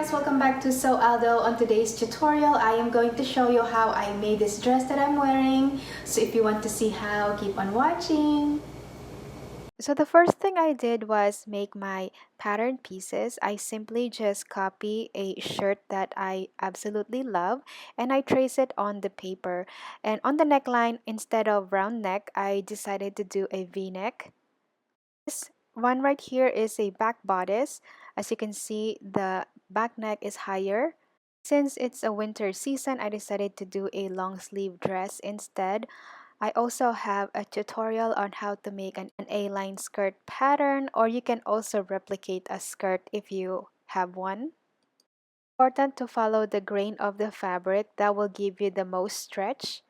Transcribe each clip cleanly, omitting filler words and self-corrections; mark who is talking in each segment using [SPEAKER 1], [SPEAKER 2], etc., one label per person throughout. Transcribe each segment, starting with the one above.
[SPEAKER 1] guys, welcome back to Aldo. On today's tutorial, I am going to show you how I made this dress that I'm wearing. So if you want to see how, keep on watching. So the first thing I did was make my pattern pieces. I simply just copy a shirt that I absolutely love and I trace it on the paper. And on the neckline, instead of round neck, I decided to do a V-neck. This one right here is a back bodice. As you can see, the back neck is higher. Since it's a winter season, I decided to do a long sleeve dress instead. I also have a tutorial on how to make an A-line skirt pattern, or you can also replicate a skirt if you have one. Important to follow the grain of the fabric. That will give you the most stretch.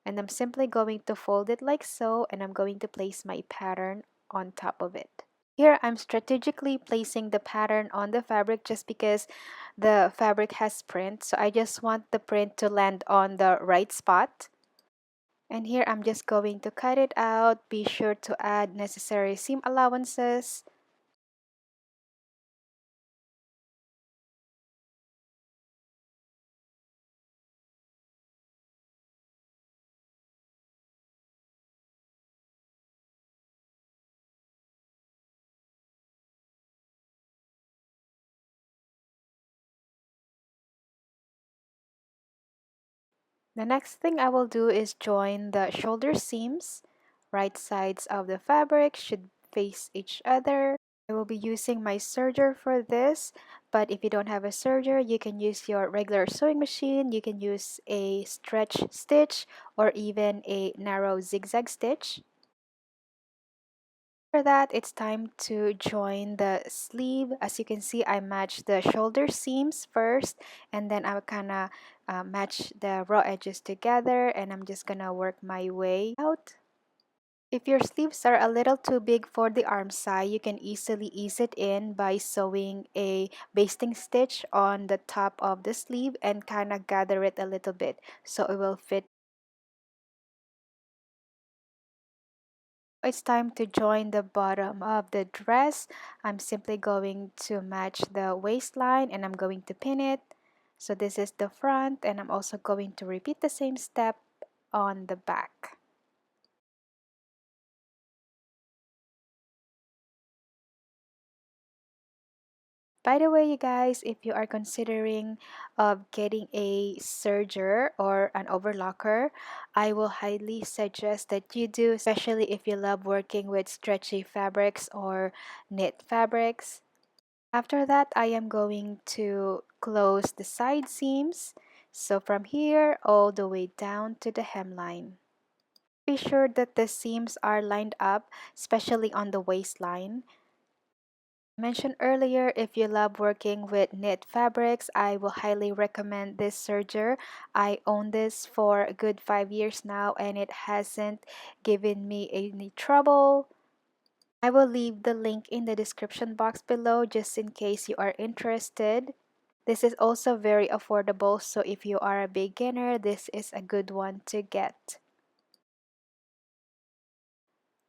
[SPEAKER 1] And I'm simply going to fold it like so, and I'm going to place my pattern on top of it. Here, I'm strategically placing the pattern on the fabric just because the fabric has print. So I just want the print to land on the right spot. And here, I'm just going to cut it out. Be sure to add necessary seam allowances. The next thing I will do is join the shoulder seams. Right sides of the fabric should face each other. I will be using my serger for this, but if you don't have a serger, you can use your regular sewing machine. You can use a stretch stitch or even a narrow zigzag stitch. After that, it's time to join the sleeve. As you can see, I matched the shoulder seams first, and then I kind of match the raw edges together, and I'm just gonna work my way out. If your sleeves are a little too big for the arm side, you can easily ease it in by sewing a basting stitch on the top of the sleeve and kind of gather it a little bit so it will fit. It's time to join the bottom of the dress. I'm simply going to match the waistline and I'm going to pin it. So this is the front, and I'm also going to repeat the same step on the back. By the way, you guys, if you are considering of getting a serger or an overlocker, I will highly suggest that you do, especially if you love working with stretchy fabrics or knit fabrics. After that, I am going to close the side seams. So from here all the way down to the hemline. Be sure that the seams are lined up, especially on the waistline. Mentioned earlier, if you love working with knit fabrics, I will highly recommend this serger. I own this for a good 5 years now and it hasn't given me any trouble. I will leave the link in the description box below just in case you are interested. This is also very affordable, so if you are a beginner, this is a good one to get.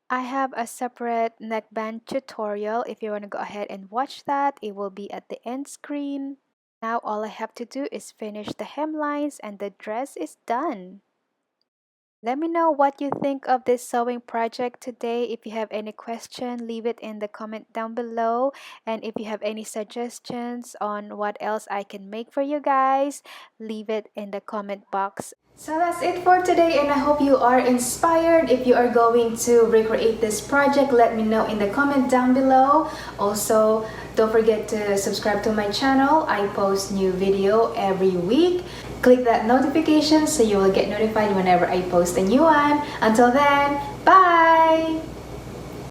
[SPEAKER 1] I have a separate neckband tutorial. If you want to go ahead and watch that, it will be at the end screen. Now all I have to do is finish the hemlines and the dress is done. Let me know what you think of this sewing project today. If you have any question, leave it in the comment down below. And if you have any suggestions on what else I can make for you guys, leave it in the comment box. So that's it for today, and I hope you are inspired. If you are going to recreate this project, let me know in the comment down below. Also, don't forget to subscribe to my channel. I post new video every week. Click that notification so you will get notified whenever I post a new one. Until then, bye!